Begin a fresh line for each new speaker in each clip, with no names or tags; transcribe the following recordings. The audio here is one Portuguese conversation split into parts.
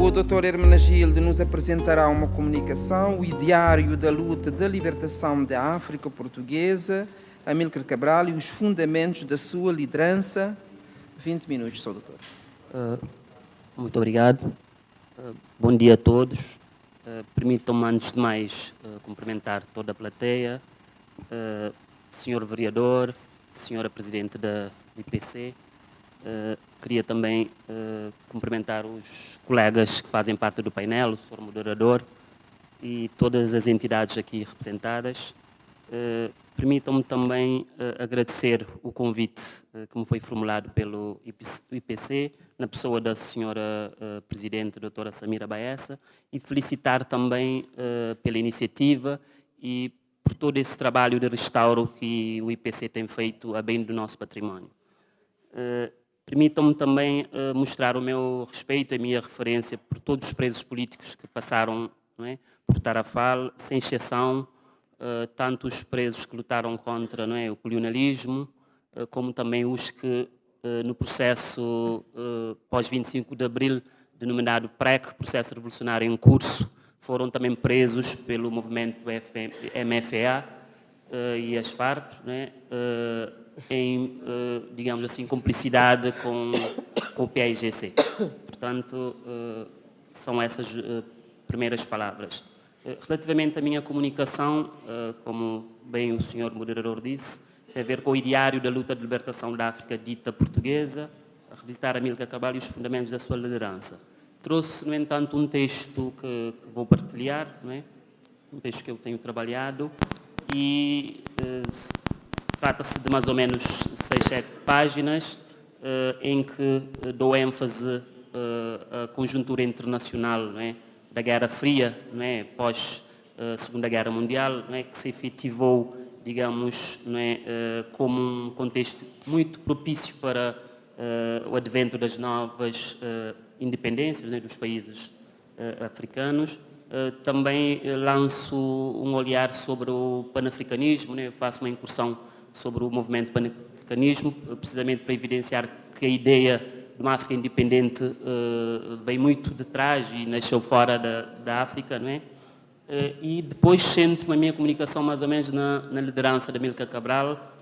O Dr. Hermenegildo nos apresentará uma comunicação, o Diário da Luta da Libertação da África Portuguesa, Amílcar Cabral e os fundamentos da sua liderança. 20 minutos, Sr. Doutor.
Muito obrigado. Bom dia a todos. Permitam-me, antes de mais, cumprimentar toda a plateia, Sr. Vereador, Sra. Presidente da IPC. Queria também cumprimentar os colegas que fazem parte do painel, o Sr. Moderador e todas as entidades aqui representadas. Permitam-me também agradecer o convite que me foi formulado pelo IPC, na pessoa da Sra. Presidente, doutora Samira Baessa, e felicitar também pela iniciativa e por todo esse trabalho de restauro que o IPC tem feito a bem do nosso património. Permitam-me também mostrar o meu respeito e a minha referência por todos os presos políticos que passaram, não é, por Tarrafal, sem exceção, tanto os presos que lutaram contra, não é, o colonialismo, como também os que, no processo pós-25 de Abril, denominado PREC, Processo Revolucionário em Curso, foram também presos pelo movimento MFA e as Farc, não é, em, digamos assim, cumplicidade com o PAIGC. Portanto, são essas primeiras palavras. Relativamente à minha comunicação, como bem o senhor moderador disse, tem a ver com o Diário da Luta de Libertação da África dita portuguesa, a revisitar Amílcar Cabral e os fundamentos da sua liderança. Trouxe, no entanto, um texto que vou partilhar, não é? Um texto que eu tenho trabalhado, e trata-se de mais ou menos 6, 7 páginas, em que dou ênfase à conjuntura internacional, não é, da Guerra Fria, não é, pós Segunda Guerra Mundial, não é, que se efetivou, digamos, não é, como um contexto muito propício para o advento das novas independências, não é, dos países africanos. Também lanço um olhar sobre o panafricanismo, né? Faço uma incursão sobre o movimento panafricanismo, precisamente para evidenciar que a ideia de uma África independente vem muito de trás e nasceu fora da África, não é? E depois centro a minha comunicação mais ou menos na liderança de Amílcar Cabral,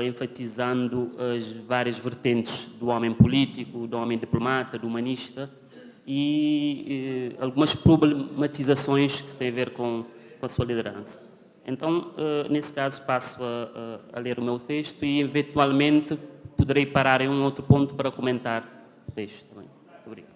enfatizando as várias vertentes do homem político, do homem diplomata, do humanista, e algumas problematizações que têm a ver com a sua liderança. Então, nesse caso, passo a ler o meu texto e, eventualmente, poderei parar em um outro ponto para comentar o texto também. Muito obrigado.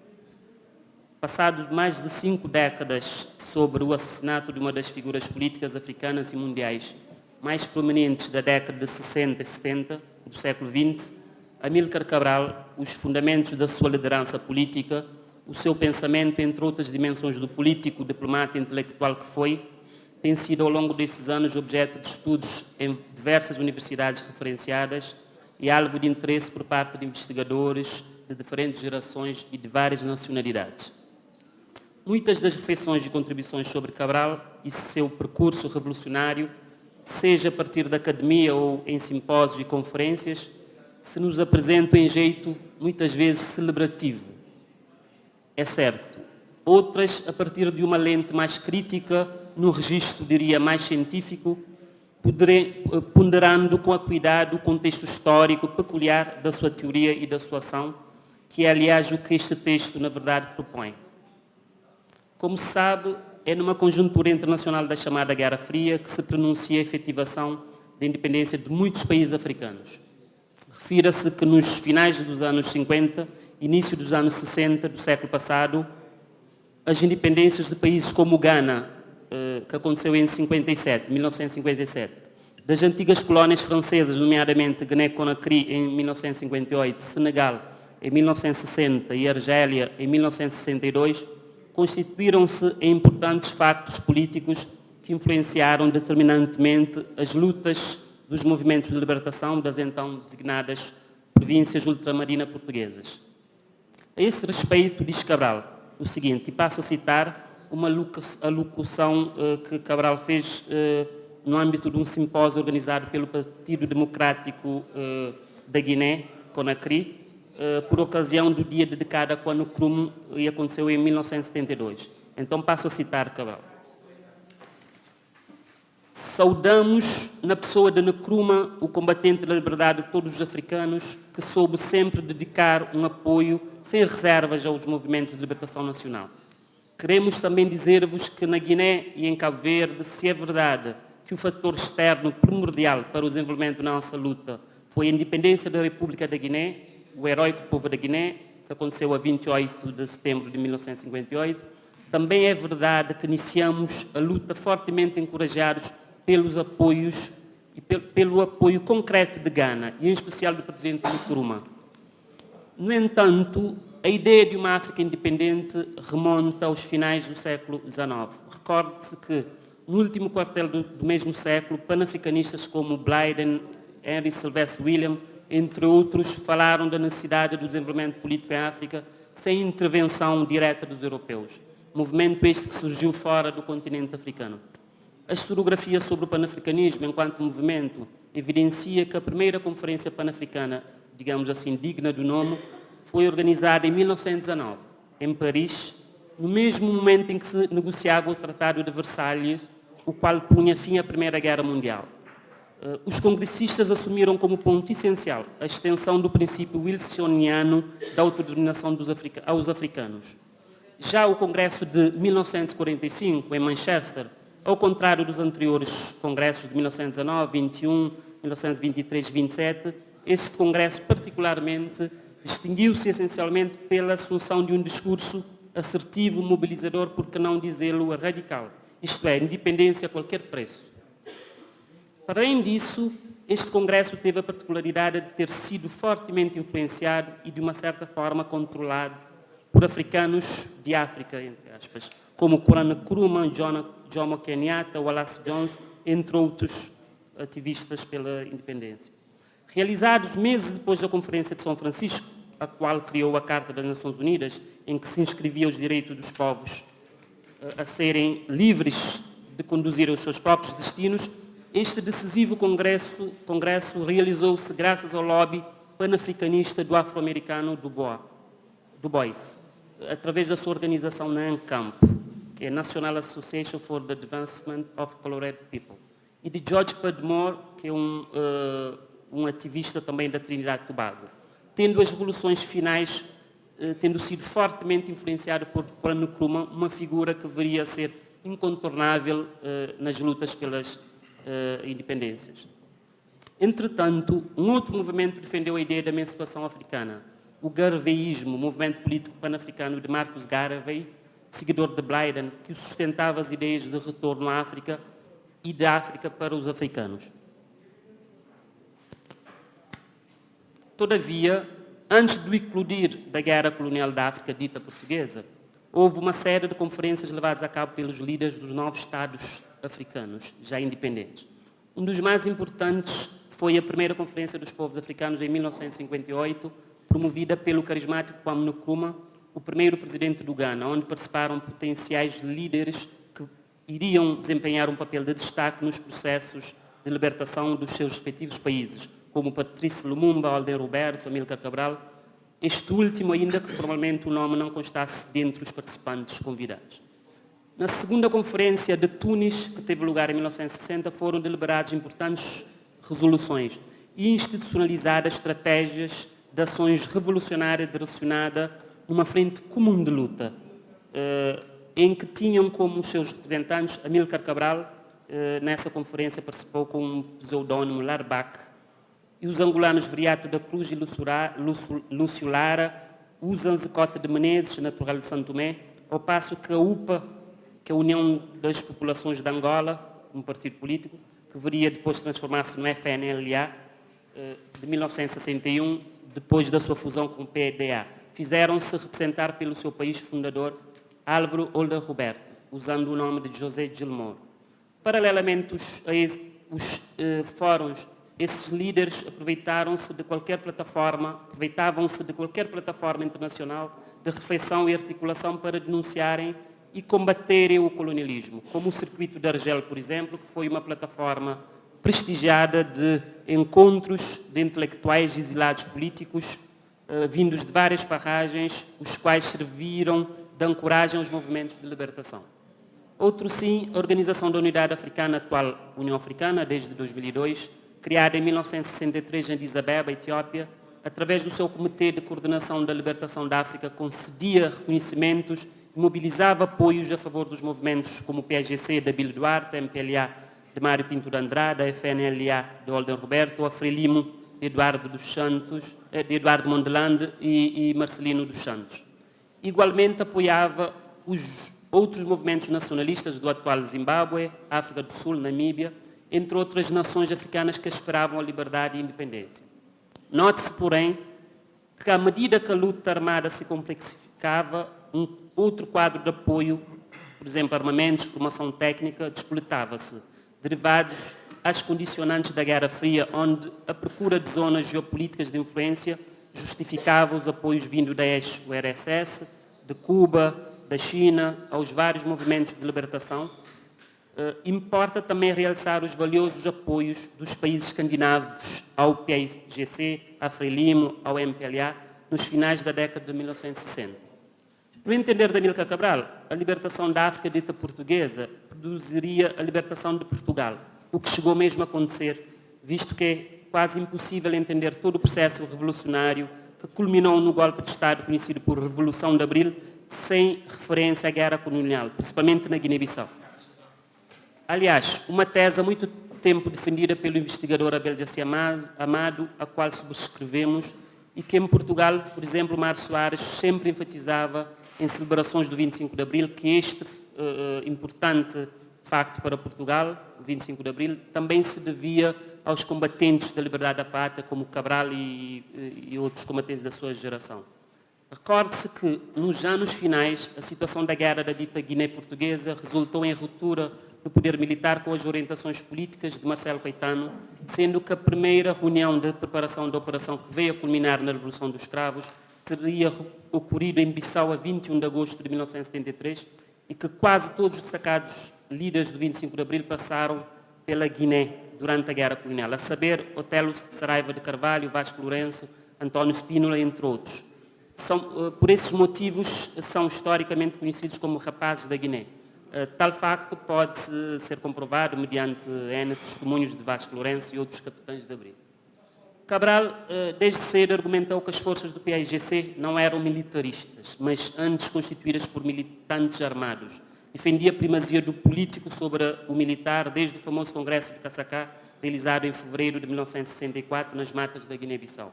Passados mais de 5 décadas sobre o assassinato de uma das figuras políticas africanas e mundiais mais prominentes da década de 60 e 70 do século XX, Amílcar Cabral, os fundamentos da sua liderança política, o seu pensamento, entre outras dimensões do político, diplomata e intelectual que foi, tem sido ao longo desses anos objeto de estudos em diversas universidades referenciadas e alvo de interesse por parte de investigadores de diferentes gerações e de várias nacionalidades. Muitas das reflexões e contribuições sobre Cabral e seu percurso revolucionário, seja a partir da academia ou em simpósios e conferências, se nos apresentam em jeito muitas vezes celebrativo. É certo. Outras a partir de uma lente mais crítica, no registro, diria, mais científico, ponderando com acuidado o contexto histórico peculiar da sua teoria e da sua ação, que é, aliás, o que este texto, na verdade, propõe. Como se sabe, é numa conjuntura internacional da chamada Guerra Fria que se pronuncia a efetivação da independência de muitos países africanos. Refira-se que nos finais dos anos 50, início dos anos 60 do século passado, as independências de países como o Ghana, que aconteceu em 1957, das antigas colónias francesas, nomeadamente Guiné-Conakry em 1958, Senegal em 1960 e Argélia em 1962, constituíram-se em importantes factos políticos que influenciaram determinantemente as lutas dos movimentos de libertação das então designadas províncias ultramarinas portuguesas. A esse respeito, diz Cabral o seguinte, e passo a citar uma alocução que Cabral fez no âmbito de um simpósio organizado pelo Partido Democrático da Guiné, Conakry, por ocasião do dia dedicado a Kwame Nkrumah, e aconteceu em 1972. Então passo a citar Cabral. Saudamos na pessoa de Nkrumah o combatente da liberdade de todos os africanos que soube sempre dedicar um apoio sem reservas aos movimentos de libertação nacional. Queremos também dizer-vos que na Guiné e em Cabo Verde, se é verdade que o fator externo primordial para o desenvolvimento da nossa luta foi a independência da República da Guiné, o heróico povo da Guiné, que aconteceu a 28 de setembro de 1958, também é verdade que iniciamos a luta fortemente encorajados pelos apoios e pelo apoio concreto de Gana, e em especial do presidente Nkrumah. No entanto, a ideia de uma África independente remonta aos finais do século XIX. Recorde-se que, no último quartel do mesmo século, panafricanistas como Blyden, Henry Sylvester William, entre outros, falaram da necessidade do desenvolvimento político em África sem intervenção direta dos europeus. Movimento este que surgiu fora do continente africano. A historiografia sobre o panafricanismo enquanto movimento evidencia que a primeira conferência panafricana, digamos assim, digna do nome, foi organizada em 1919, em Paris, no mesmo momento em que se negociava o Tratado de Versalhes, o qual punha fim à Primeira Guerra Mundial. Os congressistas assumiram como ponto essencial a extensão do princípio wilsoniano da autodeterminação aos africanos. Já o Congresso de 1945, em Manchester, ao contrário dos anteriores congressos de 1919, 21, 1923 e 27, este congresso particularmente distinguiu-se essencialmente pela assunção de um discurso assertivo, mobilizador, por que não dizê-lo radical, isto é, independência a qualquer preço. Para além disso, este congresso teve a particularidade de ter sido fortemente influenciado e, de uma certa forma, controlado por africanos de África, entre aspas, como Kwame Nkrumah, Jomo Kenyatta, Wallace Jones, entre outros ativistas pela independência. Realizados meses depois da Conferência de São Francisco, a qual criou a Carta das Nações Unidas, em que se inscrevia os direitos dos povos a serem livres de conduzir os seus próprios destinos, este decisivo congresso realizou-se graças ao lobby panafricanista do afro-americano Du Bois, através da sua organização NANCAMP, que é National Association for the Advancement of Colored People, e de George Padmore, que é um ativista também da Trinidade e Tobago, tendo as revoluções finais tendo sido fortemente influenciado por Kwame Nkrumah, uma figura que deveria ser incontornável nas lutas pelas independências. Entretanto, um outro movimento defendeu a ideia da emancipação africana, o Garveyismo, movimento político pan-africano de Marcus Garvey, seguidor de Blyden, que sustentava as ideias de retorno à África e da África para os africanos. Todavia, antes do eclodir da guerra colonial da África dita portuguesa, houve uma série de conferências levadas a cabo pelos líderes dos novos Estados africanos, já independentes. Um dos mais importantes foi a primeira Conferência dos Povos Africanos em 1958, promovida pelo carismático Kwame Nkrumah, o primeiro presidente do Ghana, onde participaram potenciais líderes que iriam desempenhar um papel de destaque nos processos de libertação dos seus respectivos países, como Patrice Lumumba, Alden Roberto, Amílcar Cabral, este último ainda que formalmente o nome não constasse dentre os participantes convidados. Na segunda conferência de Tunis, que teve lugar em 1960, foram deliberadas importantes resoluções e institucionalizadas estratégias de ações revolucionárias direcionadas numa frente comum de luta, em que tinham como seus representantes Amílcar Cabral, nessa conferência participou com o pseudônimo Larbac, e os angolanos Viriato da Cruz e Lúcio Lara, Usan Zicote de Menezes, natural de Santo Tomé, ao passo que a UPA, que é a União das Populações de Angola, um partido político, que viria depois transformar-se no FNLA, de 1961, depois da sua fusão com o PDA. Fizeram-se representar pelo seu país fundador, Álvaro Holder Roberto, usando o nome de José Gilmore. Paralelamente os fóruns, esses líderes aproveitavam-se de qualquer plataforma internacional de reflexão e articulação para denunciarem e combaterem o colonialismo, como o Circuito de Argel, por exemplo, que foi uma plataforma prestigiada de encontros de intelectuais exilados políticos vindos de várias barragens, os quais serviram de ancoragem aos movimentos de libertação. Outro sim, a Organização da Unidade Africana, atual União Africana, desde 2002, criada em 1963 em Addis Abeba, Etiópia, através do seu Comitê de Coordenação da Libertação da África, concedia reconhecimentos e mobilizava apoios a favor dos movimentos como o PAIGC de Abílio Duarte, a MPLA de Mário Pinto de Andrade, a FNLA de Holden Roberto, a Frelimo de Eduardo dos Santos, de Eduardo Mondelande e Marcelino dos Santos. Igualmente apoiava os outros movimentos nacionalistas do atual Zimbábue, África do Sul, Namíbia, entre outras nações africanas que esperavam a liberdade e a independência. Note-se, porém, que à medida que a luta armada se complexificava, um outro quadro de apoio, por exemplo, armamentos, formação técnica, despoletava-se, derivados às condicionantes da Guerra Fria, onde a procura de zonas geopolíticas de influência justificava os apoios vindos da ex-URSS, de Cuba, da China, aos vários movimentos de libertação. Importa também realçar os valiosos apoios dos países escandinavos ao PAIGC, à Frelimo, ao MPLA, nos finais da década de 1960. No entender de Amílcar Cabral, a libertação da África dita portuguesa produziria a libertação de Portugal, o que chegou mesmo a acontecer, visto que é quase impossível entender todo o processo revolucionário que culminou no golpe de Estado conhecido por Revolução de Abril, sem referência à guerra colonial, principalmente na Guiné-Bissau. Aliás, uma tese há muito tempo defendida pelo investigador Abel Jaci Amado, a qual subscrevemos, e que em Portugal, por exemplo, Mário Soares sempre enfatizava em celebrações do 25 de Abril, que este importante facto para Portugal, o 25 de Abril, também se devia aos combatentes da liberdade da pátria, como Cabral e outros combatentes da sua geração. Recorde-se que, nos anos finais, a situação da guerra da dita Guiné Portuguesa resultou em ruptura do poder militar com as orientações políticas de Marcelo Caetano, sendo que a primeira reunião de preparação da operação que veio a culminar na Revolução dos Escravos teria ocorrido em Bissau a 21 de agosto de 1973 e que quase todos os destacados líderes do 25 de Abril passaram pela Guiné durante a Guerra Colonial, a saber, Otelo Saraiva de Carvalho, Vasco Lourenço, António Spínola, entre outros. Por esses motivos, são historicamente conhecidos como rapazes da Guiné. Tal facto pode ser comprovado mediante N testemunhos de Vasco Lourenço e outros capitães de Abril. Cabral, desde cedo, argumentou que as forças do PAIGC não eram militaristas, mas antes constituídas por militantes armados. Defendia a primazia do político sobre o militar desde o famoso Congresso de Caçacá, realizado em fevereiro de 1964 nas matas da Guiné-Bissau.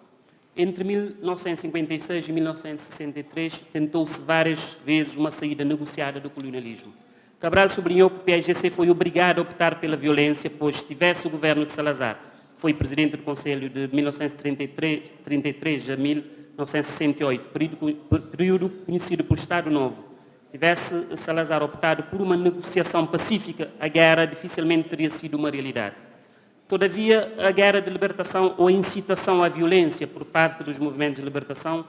Entre 1956 e 1963, tentou-se várias vezes uma saída negociada do colonialismo. Cabral sublinhou que o PAIGC foi obrigado a optar pela violência, pois se tivesse o governo de Salazar, foi presidente do Conselho de 1933 a 1968, período conhecido por Estado Novo. Tivesse Salazar optado por uma negociação pacífica, a guerra dificilmente teria sido uma realidade. Todavia, a guerra de libertação ou a incitação à violência por parte dos movimentos de libertação,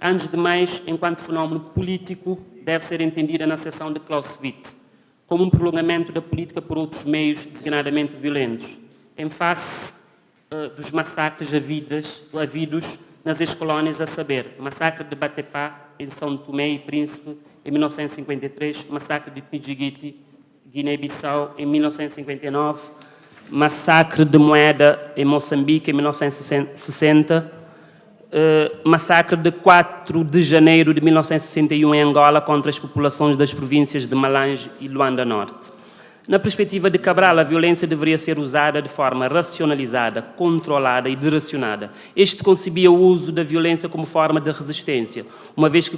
antes de mais, enquanto fenómeno político, deve ser entendida na seção de Clausewitz, como um prolongamento da política por outros meios designadamente violentos, em face dos massacres havidos nas ex-colónias, a saber, massacre de Batepá, em São Tomé e Príncipe, em 1953, massacre de Pidjigiti, Guiné-Bissau, em 1959, massacre de Moeda, em Moçambique, em 1960, massacre de 4 de janeiro de 1961 em Angola contra as populações das províncias de Malange e Luanda Norte. Na perspectiva de Cabral, a violência deveria ser usada de forma racionalizada, controlada e direcionada. Este concebia o uso da violência como forma de resistência, uma vez que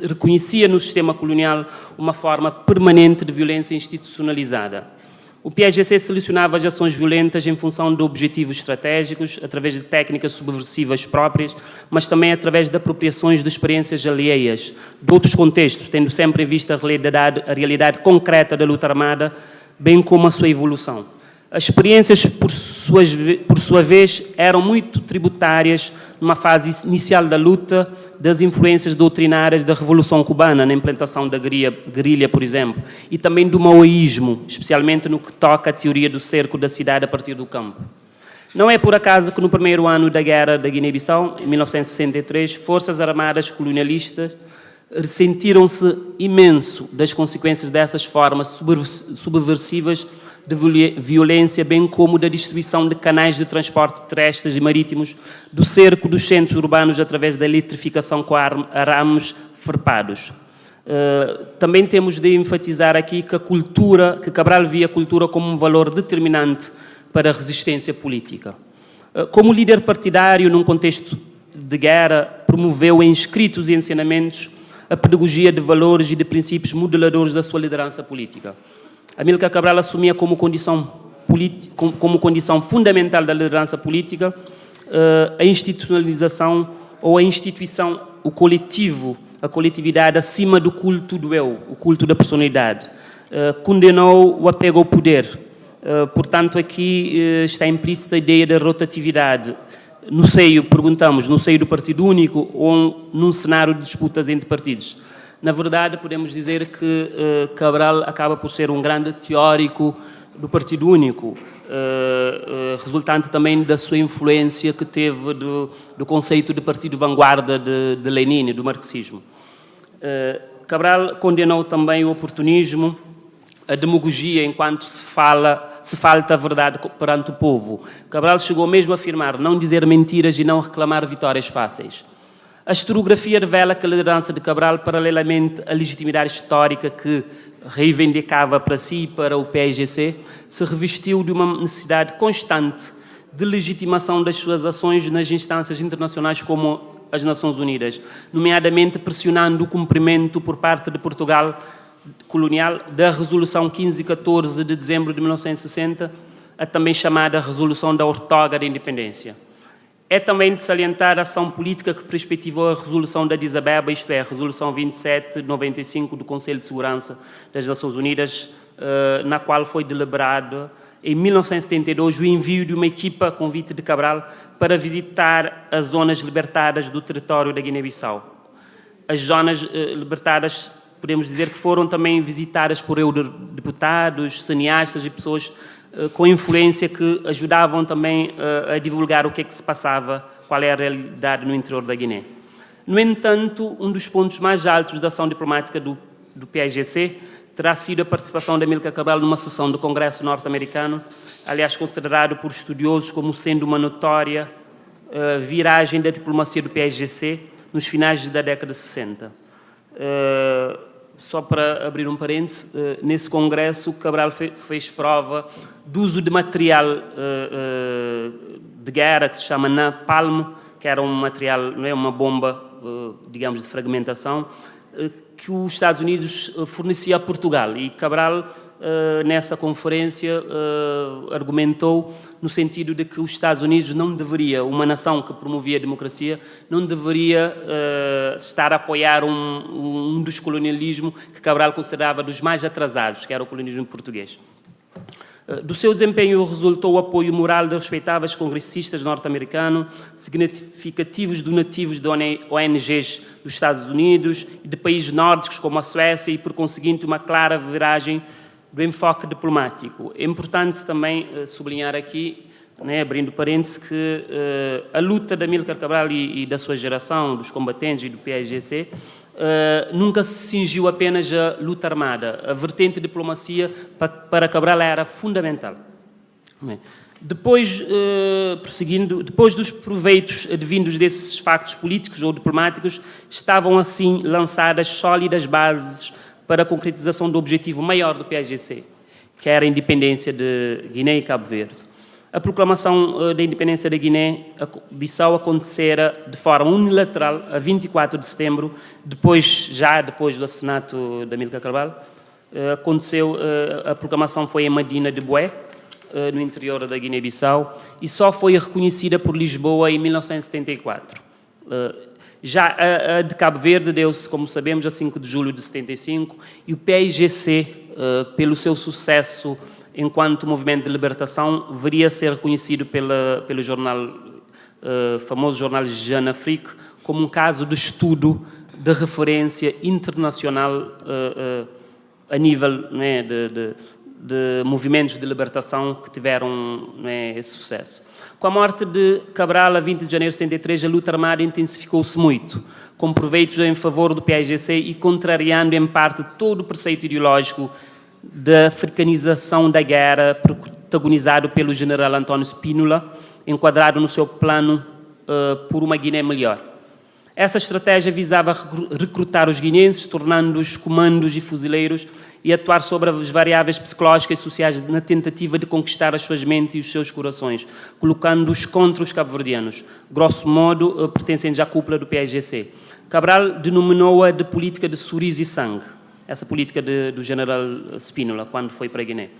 reconhecia no sistema colonial uma forma permanente de violência institucionalizada. O PAIGC selecionava as ações violentas em função de objetivos estratégicos, através de técnicas subversivas próprias, mas também através de apropriações de experiências alheias, de outros contextos, tendo sempre em vista a realidade concreta da luta armada, bem como a sua evolução. As experiências, por sua vez, eram muito tributárias, numa fase inicial da luta, das influências doutrinárias da Revolução Cubana, na implantação da guerrilha, por exemplo, e também do maoísmo, especialmente no que toca à teoria do cerco da cidade a partir do campo. Não é por acaso que no primeiro ano da Guerra da Guiné-Bissau, em 1963, forças armadas colonialistas ressentiram-se imenso das consequências dessas formas subversivas de violência, bem como da destruição de canais de transporte terrestres e marítimos, do cerco dos centros urbanos através da eletrificação com arames farpados. Também temos de enfatizar aqui que Cabral via a cultura como um valor determinante para a resistência política. Como líder partidário num contexto de guerra, promoveu em escritos e ensinamentos a pedagogia de valores e de princípios modeladores da sua liderança política. Amílcar Cabral assumia como condição fundamental da liderança política a institucionalização ou a instituição, o coletivo, a coletividade acima do culto do eu, o culto da personalidade. Condenou o apego ao poder. Portanto, aqui está implícita a ideia da rotatividade. No seio do Partido Único ou num cenário de disputas entre partidos? Na verdade, podemos dizer que Cabral acaba por ser um grande teórico do Partido Único, resultante também da sua influência que teve do conceito de partido vanguarda de Lenin, do marxismo. Cabral condenou também o oportunismo, a demagogia enquanto se falta a verdade perante o povo. Cabral chegou mesmo a afirmar não dizer mentiras e não reclamar vitórias fáceis. A historiografia revela que a liderança de Cabral, paralelamente à legitimidade histórica que reivindicava para si e para o PAIGC, se revestiu de uma necessidade constante de legitimação das suas ações nas instâncias internacionais como as Nações Unidas, nomeadamente pressionando o cumprimento por parte de Portugal colonial da Resolução 1514 de dezembro de 1960, a também chamada Resolução da Ortoga da Independência. É também de salientar a ação política que perspectivou a Resolução da Addis Abeba, isto é, a Resolução 2795 do Conselho de Segurança das Nações Unidas, na qual foi deliberado, em 1972, o envio de uma equipa a convite de Cabral para visitar as zonas libertadas do território da Guiné-Bissau. As zonas libertadas, podemos dizer que foram também visitadas por eurodeputados, cineastas e pessoas com influência que ajudavam também a divulgar o que é que se passava, qual é a realidade no interior da Guiné. No entanto, um dos pontos mais altos da ação diplomática do PAIGC terá sido a participação de Amílcar Cabral numa sessão do Congresso norte-americano, aliás, considerado por estudiosos como sendo uma notória viragem da diplomacia do PAIGC nos finais da década de 60. Só para abrir um parênteses, nesse congresso Cabral fez prova do uso de material de guerra que se chama napalm, que era um material, não é uma bomba, digamos, de fragmentação, que os Estados Unidos fornecia a Portugal. E Cabral, nessa conferência, argumentou no sentido de que os Estados Unidos não deveria, uma nação que promovia a democracia, não deveria estar a apoiar um dos colonialismos que Cabral considerava dos mais atrasados, que era o colonialismo português. Do seu desempenho resultou o apoio moral de respeitáveis congressistas norte-americanos, significativos donativos de ONGs dos Estados Unidos e de países nórdicos como a Suécia e, por conseguinte, uma clara viragem do enfoque diplomático. É importante também sublinhar aqui, né, abrindo parênteses, que a luta de Amílcar Cabral e da sua geração, dos combatentes e do PAIGC, nunca se cingiu apenas à luta armada. A vertente de diplomacia para Cabral era fundamental. Depois, prosseguindo, depois dos proveitos advindos desses factos políticos ou diplomáticos, estavam assim lançadas sólidas bases para a concretização do objetivo maior do PAIGC, que era a independência de Guiné e Cabo Verde. A proclamação da independência da Guiné-Bissau acontecera de forma unilateral a 24 de setembro, depois do assassinato de Amílcar Cabral. A proclamação foi em Medina de Bué, no interior da Guiné-Bissau, e só foi reconhecida por Lisboa em 1974. Já a de Cabo Verde deu-se, como sabemos, a 5 de julho de 75, e o PAIGC, pelo seu sucesso enquanto movimento de libertação, viria ser reconhecido pelo jornal, famoso jornal Jeune Afrique, como um caso de estudo de referência internacional a nível, né, de movimentos de libertação que tiveram, não é, esse sucesso. Com a morte de Cabral, a 20 de janeiro de 73, a luta armada intensificou-se muito, com proveitos em favor do PAIGC e contrariando, em parte, todo o preceito ideológico da africanização da guerra protagonizado pelo general António Spínola, enquadrado no seu plano por uma Guiné melhor. Essa estratégia visava recrutar os guineenses, tornando-os comandos e fuzileiros e atuar sobre as variáveis psicológicas e sociais na tentativa de conquistar as suas mentes e os seus corações, colocando-os contra os cabo-verdianos, grosso modo pertencentes à cúpula do PAIGC. Cabral denominou-a de política de sorriso e sangue, essa política do general Spínola, quando foi para a Guiné.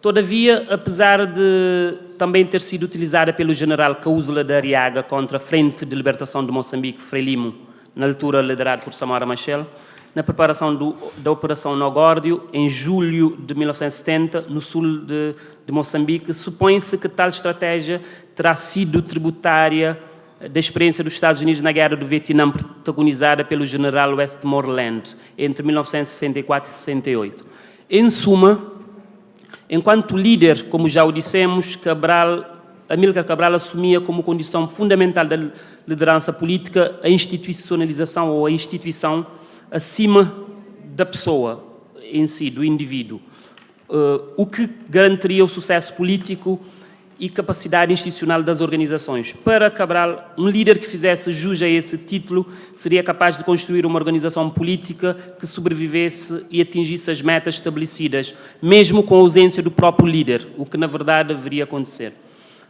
Todavia, apesar de também ter sido utilizada pelo general Caúzula de Arriaga contra a Frente de Libertação de Moçambique, Frelimo, na altura liderado por Samora Machel, na preparação da Operação Nogórdio, em julho de 1970, no sul de Moçambique, supõe-se que tal estratégia terá sido tributária da experiência dos Estados Unidos na Guerra do Vietnã, protagonizada pelo general Westmoreland, entre 1964 e 68. Em suma, enquanto líder, como já o dissemos, Amílcar Cabral assumia como condição fundamental da liderança política a institucionalização ou a instituição acima da pessoa em si, do indivíduo, o que garantiria o sucesso político e capacidade institucional das organizações. Para Cabral, um líder que fizesse jus a esse título seria capaz de construir uma organização política que sobrevivesse e atingisse as metas estabelecidas, mesmo com a ausência do próprio líder, o que na verdade deveria acontecer.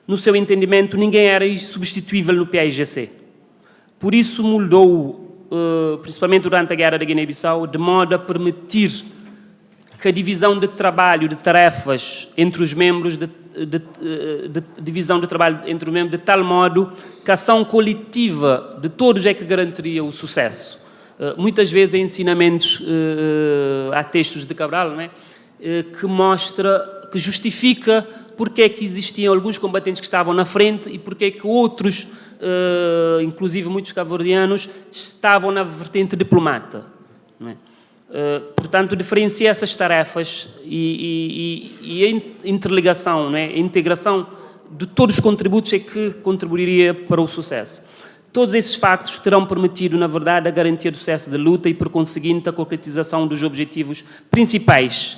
No seu entendimento, ninguém era insubstituível no PAIGC. Por isso moldou, principalmente durante a Guerra da Guiné-Bissau, de modo a permitir que a divisão de trabalho, de tarefas entre os membros, divisão de trabalho entre os membros, de tal modo que a ação coletiva de todos é que garantiria o sucesso. Muitas vezes em ensinamentos, há textos de Cabral, não é? Que mostra, que justifica porque é que existiam alguns combatentes que estavam na frente e porque é que outros, inclusive muitos cabo-verdianos, estavam na vertente diplomata, não é? Portanto, diferencia essas tarefas e a interligação, não é? A integração de todos os contributos é que contribuiria para o sucesso. Todos esses factos terão permitido, na verdade, a garantia do sucesso da luta e, por conseguinte, a concretização dos objetivos principais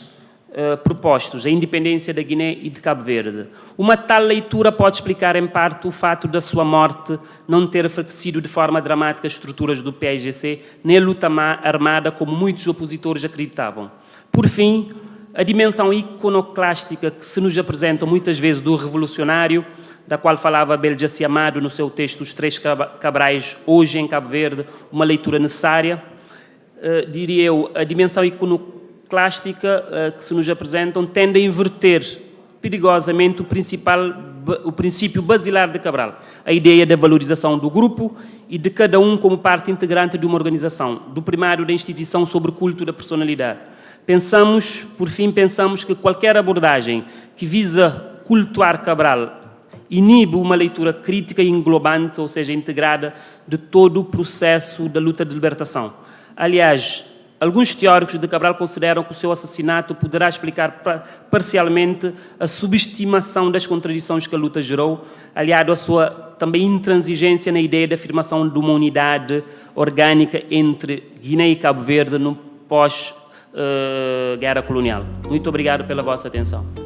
propostos, a independência da Guiné e de Cabo Verde. Uma tal leitura pode explicar, em parte, o fato da sua morte não ter enfraquecido de forma dramática as estruturas do PAIGC, nem a luta armada, como muitos opositores acreditavam. Por fim, a dimensão iconoclástica que se nos apresenta muitas vezes do revolucionário, da qual falava Abel Jaci Amado no seu texto Os Três Cabrais, hoje em Cabo Verde, uma leitura necessária, diria eu, a dimensão iconoclástica que se nos apresentam tende a inverter perigosamente o princípio basilar de Cabral, a ideia da valorização do grupo e de cada um como parte integrante de uma organização, do primário da instituição sobre o culto da personalidade. Por fim, pensamos que qualquer abordagem que visa cultuar Cabral inibe uma leitura crítica e englobante, ou seja, integrada, de todo o processo da luta de libertação. Aliás, alguns teóricos de Cabral consideram que o seu assassinato poderá explicar parcialmente a subestimação das contradições que a luta gerou, aliado à sua também intransigência na ideia de afirmação de uma unidade orgânica entre Guiné e Cabo Verde no pós-guerra colonial. Muito obrigado pela vossa atenção.